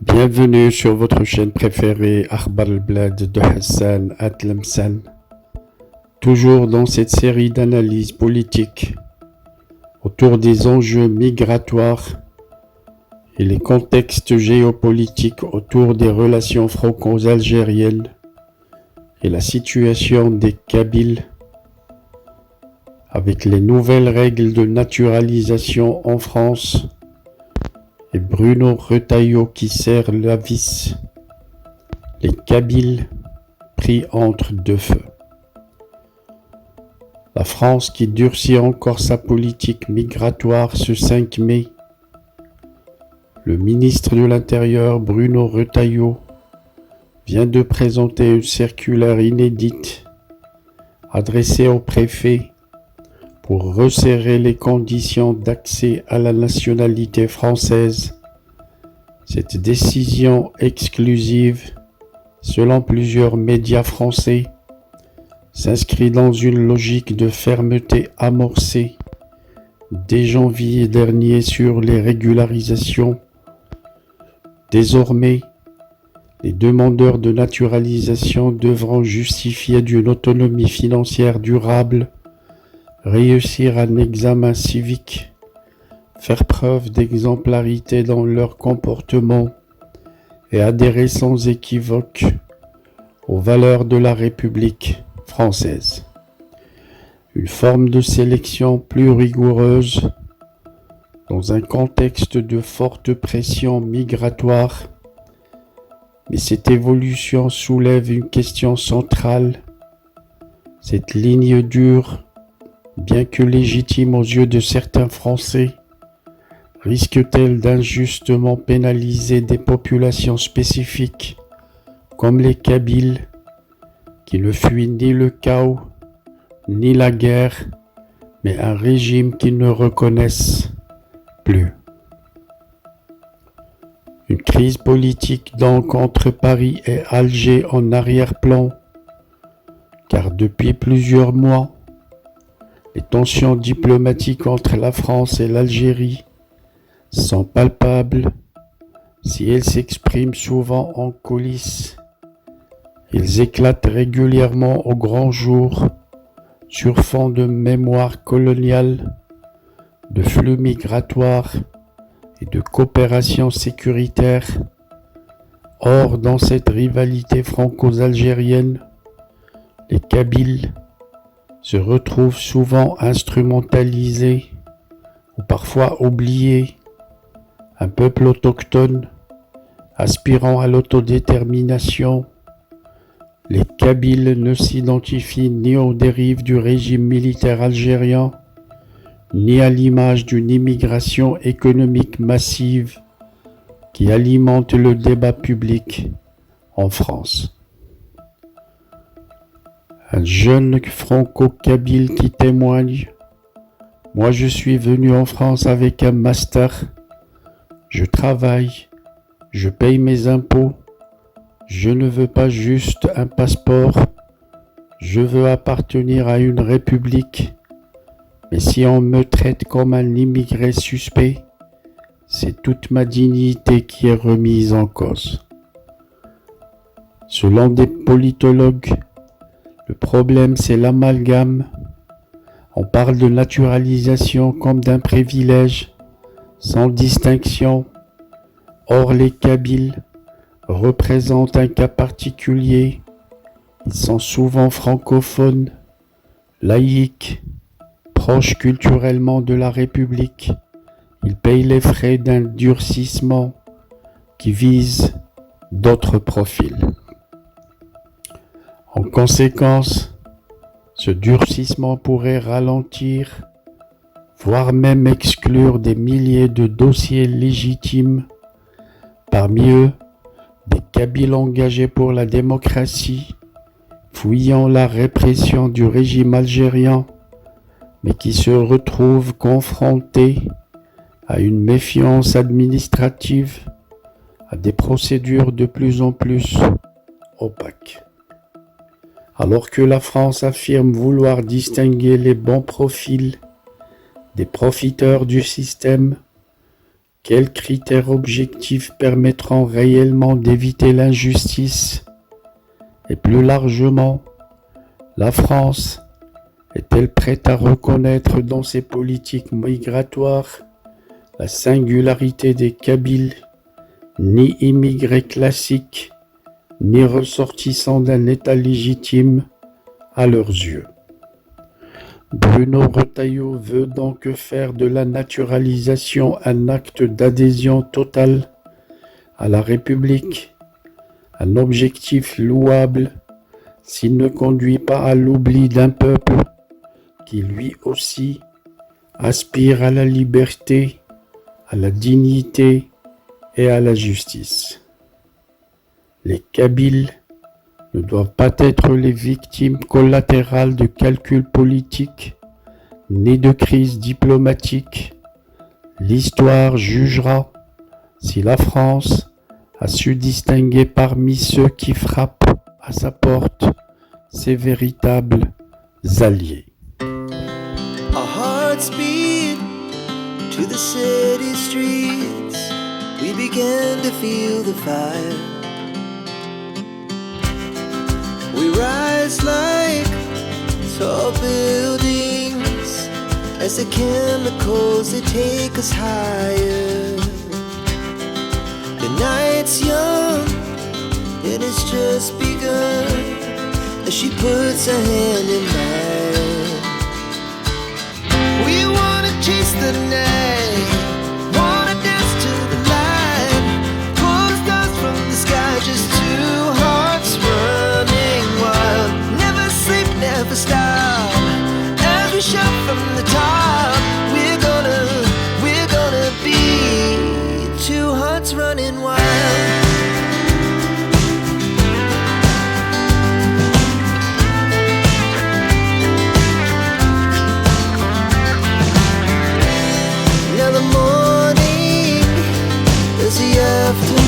Bienvenue sur votre chaîne préférée Akhbar al-Blad de Hassan Atlamsan. Toujours dans cette série d'analyses politiques autour des enjeux migratoires et les contextes géopolitiques autour des relations franco-algériennes et la situation des Kabyles avec les nouvelles règles de naturalisation en France et Bruno Retailleau qui serre la vis, les Kabyles pris entre deux feux. La France qui durcit encore sa politique migratoire ce 5 mai. Le ministre de l'Intérieur Bruno Retailleau vient de présenter une circulaire inédite adressée au préfet pour resserrer les conditions d'accès à la nationalité française. Cette décision exclusive, selon plusieurs médias français, s'inscrit dans une logique de fermeté amorcée dès janvier dernier sur les régularisations. Désormais, les demandeurs de naturalisation devront justifier d'une autonomie financière durable, réussir un examen civique, faire preuve d'exemplarité dans leur comportement et adhérer sans équivoque aux valeurs de la République française. Une forme de sélection plus rigoureuse dans un contexte de forte pression migratoire, mais cette évolution soulève une question centrale. Cette ligne dure, bien que légitime aux yeux de certains Français, risque-t-elle d'injustement pénaliser des populations spécifiques comme les Kabyles qui ne fuient ni le chaos ni la guerre, mais un régime qu'ils ne reconnaissent plus. Une crise politique donc entre Paris et Alger en arrière-plan, car depuis plusieurs mois, les tensions diplomatiques entre la France et l'Algérie sont palpables. Si elles s'expriment souvent en coulisses, elles éclatent régulièrement au grand jour sur fond de mémoire coloniale, de flux migratoires et de coopération sécuritaire. Or, dans cette rivalité franco-algérienne, les Kabyles se retrouvent souvent instrumentalisés ou parfois oubliés, un peuple autochtone aspirant à l'autodétermination. Les Kabyles ne s'identifient ni aux dérives du régime militaire algérien, ni à l'image d'une immigration économique massive qui alimente le débat public en France. Un jeune franco-kabyle qui témoigne : « Moi je suis venu en France avec un master, je travaille, je paye mes impôts, je ne veux pas juste un passeport, je veux appartenir à une république, mais si on me traite comme un immigré suspect, c'est toute ma dignité qui est remise en cause. » Selon des politologues, le problème c'est l'amalgame. On parle de naturalisation comme d'un privilège, sans distinction. Or les Kabyles représentent un cas particulier. Ils sont souvent francophones, laïcs, proches culturellement de la République. Ils payent les frais d'un durcissement qui vise d'autres profils. En conséquence, ce durcissement pourrait ralentir, voire même exclure des milliers de dossiers légitimes, parmi eux des Kabyles engagés pour la démocratie, fuyant la répression du régime algérien, mais qui se retrouvent confrontés à une méfiance administrative, à des procédures de plus en plus opaques. Alors que la France affirme vouloir distinguer les bons profils des profiteurs du système, Quels critères objectifs permettront réellement d'éviter l'injustice? Et plus largement, la France est-elle prête à reconnaître dans ses politiques migratoires la singularité des Kabyles, ni immigrés classiques, ni ressortissants d'un État légitime à leurs yeux? Bruno Retailleau veut donc faire de la naturalisation un acte d'adhésion totale à la République, un objectif louable s'il ne conduit pas à l'oubli d'un peuple qui lui aussi aspire à la liberté, à la dignité et à la justice. Les Kabyles ne doivent pas être les victimes collatérales de calculs politiques ni de crises diplomatiques. L'histoire jugera si la France a su distinguer parmi ceux qui frappent à sa porte ses véritables alliés. Our hearts beat to the city streets. We began to feel the fire. We rise like tall buildings as the chemicals, they take us higher. The night's young and it's just begun as she puts her hand in mine. We wanna chase the night, wanna dance to the light, pull the stars from the sky, just two hearts running wild. Never sleep, never stop, as we shout from the top. We're gonna be two hearts running wild. Now the morning is the afternoon.